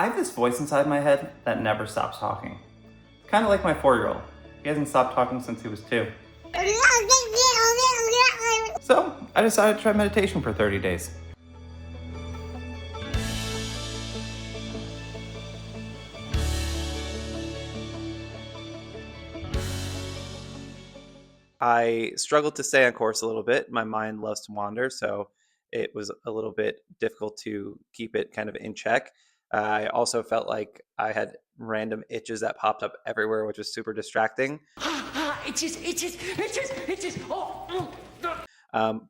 I have this voice inside my head that never stops talking. Kind of like my 4-year-old. He hasn't stopped talking since he was 2. So I decided to try meditation for 30 days. I struggled to stay on course a little bit. My mind loves to wander, so it was a little bit difficult to keep it kind of in check. I also felt like I had random itches that popped up everywhere, which was super distracting. Itches.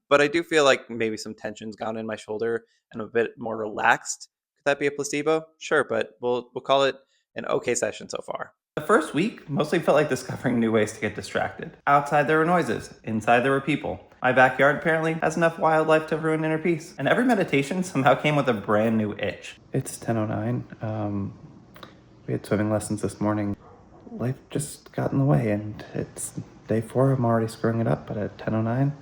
But I do feel like maybe some tension's gone in my shoulder and I'm a bit more relaxed. Could that be a placebo? Sure, but we'll call it an okay session so far. The first week mostly felt like discovering new ways to get distracted. Outside there were noises, inside there were people. My backyard apparently has enough wildlife to ruin inner peace. And every meditation somehow came with a brand new itch. It's 10:09. We had swimming lessons this morning. Life just got in the way and it's day 4. I'm already screwing it up, but at 10:09,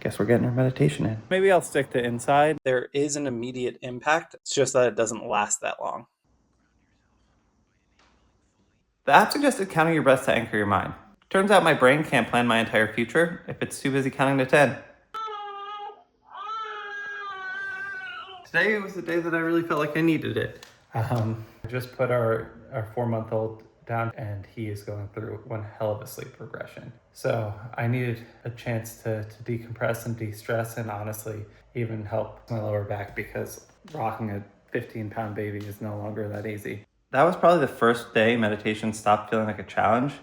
guess we're getting our meditation in. Maybe I'll stick to inside. There is an immediate impact. It's just that it doesn't last that long. The app suggested counting your breaths to anchor your mind. Turns out my brain can't plan my entire future if it's too busy counting to 10. Today was the day that I really felt like I needed it. I just put our 4-month-old down and he is going through one hell of a sleep regression. So I needed a chance to decompress and de-stress and honestly even help my lower back because rocking a 15-pound baby is no longer that easy. That was probably the first day meditation stopped feeling like a challenge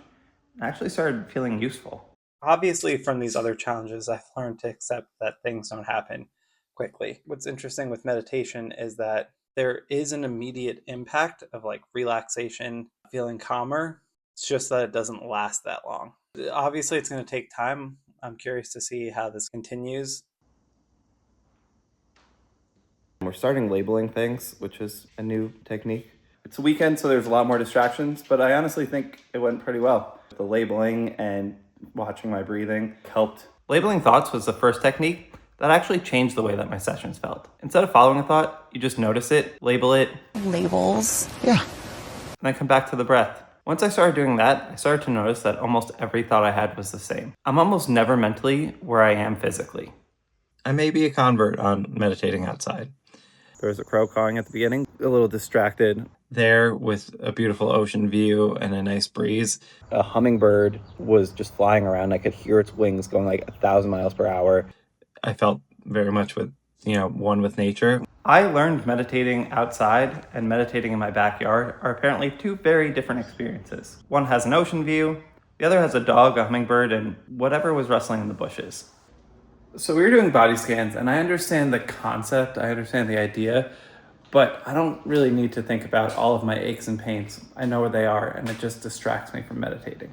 and actually started feeling useful. Obviously, from these other challenges, I've learned to accept that things don't happen quickly. What's interesting with meditation is that there is an immediate impact of like relaxation, feeling calmer. It's just that it doesn't last that long. Obviously, it's going to take time. I'm curious to see how this continues. We're starting labeling things, which is a new technique. It's a weekend, so there's a lot more distractions, but I honestly think it went pretty well. The labeling and watching my breathing helped. Labeling thoughts was the first technique that actually changed the way that my sessions felt. Instead of following a thought, you just notice it, label it. Labels. Yeah. And then come back to the breath. Once I started doing that, I started to notice that almost every thought I had was the same. I'm almost never mentally where I am physically. I may be a convert on meditating outside. There was a crow cawing at the beginning, a little distracted. There with a beautiful ocean view and a nice breeze. A hummingbird was just flying around. I could hear its wings going like 1,000 miles per hour. I felt very much with, one with nature. I learned meditating outside and meditating in my backyard are apparently two very different experiences. One has an ocean view, the other has a dog, a hummingbird, and whatever was rustling in the bushes. So we were doing body scans, and I understand the concept, I understand the idea, but I don't really need to think about all of my aches and pains. I know where they are, and it just distracts me from meditating.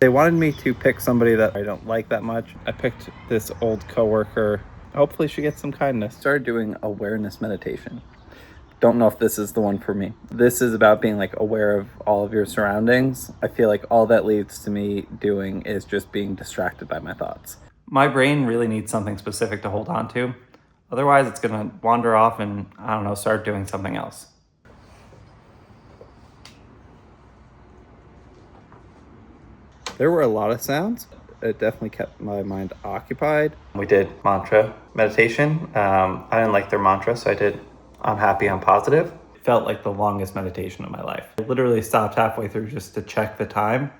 They wanted me to pick somebody that I don't like that much. I picked this old coworker. Hopefully she gets some kindness. Started doing awareness meditation. Don't know if this is the one for me. This is about being like aware of all of your surroundings. I feel like all that leads to me doing is just being distracted by my thoughts. My brain really needs something specific to hold on to. Otherwise it's gonna wander off and, start doing something else. There were a lot of sounds. It definitely kept my mind occupied. We did mantra meditation. I didn't like their mantra, so I did I'm happy, I'm positive. It felt like the longest meditation of my life. I literally stopped halfway through just to check the time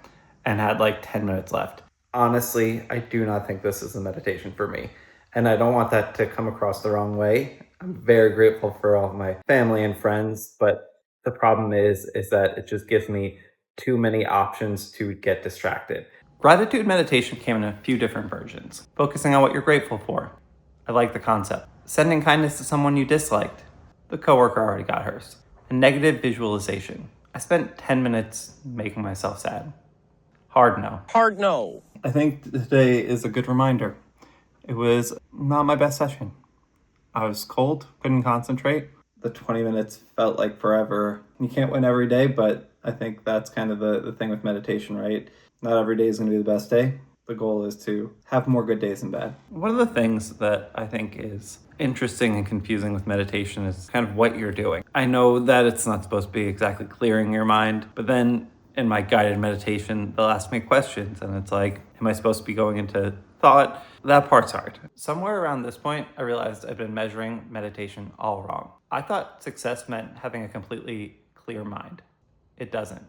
and had like 10 minutes left. Honestly, I do not think this is a meditation for me. And I don't want that to come across the wrong way. I'm very grateful for all of my family and friends, but the problem is that it just gives me too many options to get distracted. Gratitude meditation came in a few different versions. Focusing on what you're grateful for. I like the concept. Sending kindness to someone you disliked. The coworker already got hers. And negative visualization. I spent 10 minutes making myself sad. Hard no. Hard no. I think today is a good reminder. It was not my best session. I was cold, couldn't concentrate. The 20 minutes felt like forever. You can't win every day, but I think that's kind of the thing with meditation, right? Not every day is going to be the best day. The goal is to have more good days than bad. One of the things that I think is interesting and confusing with meditation is kind of what you're doing. I know that it's not supposed to be exactly clearing your mind, but then in my guided meditation, they'll ask me questions and it's like, am I supposed to be going into thought? That part's hard. Somewhere around this point, I realized I'd been measuring meditation all wrong. I thought success meant having a completely clear mind. It doesn't.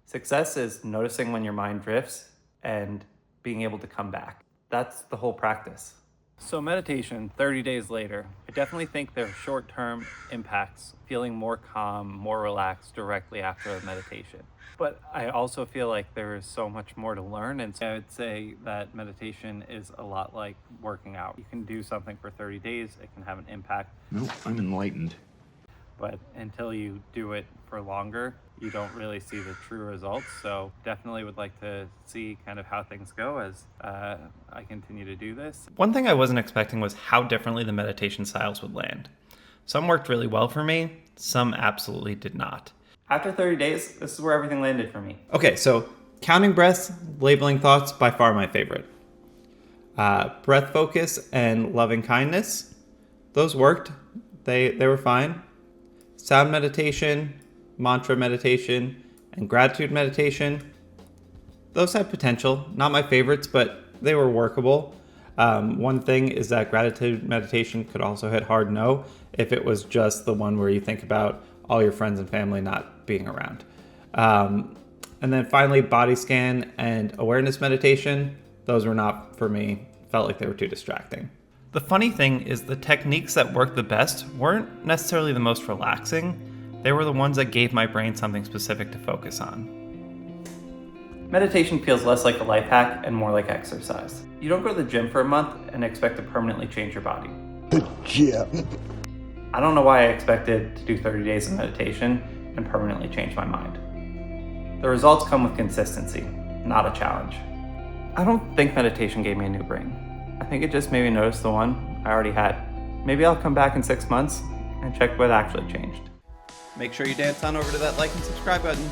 Success is noticing when your mind drifts and being able to come back. That's the whole practice. So meditation, 30 days later, I definitely think there are short-term impacts, feeling more calm, more relaxed directly after a meditation. But I also feel like there is so much more to learn, and so I would say that meditation is a lot like working out. You can do something for 30 days, it can have an impact. Nope, I'm enlightened. But until you do it for longer, you don't really see the true results. So definitely would like to see kind of how things go as I continue to do this. One thing I wasn't expecting was how differently the meditation styles would land. Some worked really well for me, some absolutely did not. After 30 days, this is where everything landed for me. Okay, so counting breaths, labeling thoughts, by far my favorite. Breath focus and loving kindness, those worked. They were fine. Sound meditation, mantra meditation, and gratitude meditation, those had potential. Not my favorites, but they were workable. One thing is that gratitude meditation could also hit hard no if it was just the one where you think about all your friends and family not being around. And then finally, body scan and awareness meditation, those were not for me. Felt like they were too distracting. The funny thing is the techniques that worked the best weren't necessarily the most relaxing. They were the ones that gave my brain something specific to focus on. Meditation feels less like a life hack and more like exercise. You don't go to the gym for a month and expect to permanently change your body. Yeah. I don't know why I expected to do 30 days of meditation and permanently change my mind. The results come with consistency, not a challenge. I don't think meditation gave me a new brain. I think it just made me notice the one I already had. Maybe I'll come back in 6 months and check what actually changed. Make sure you dance on over to that like and subscribe button.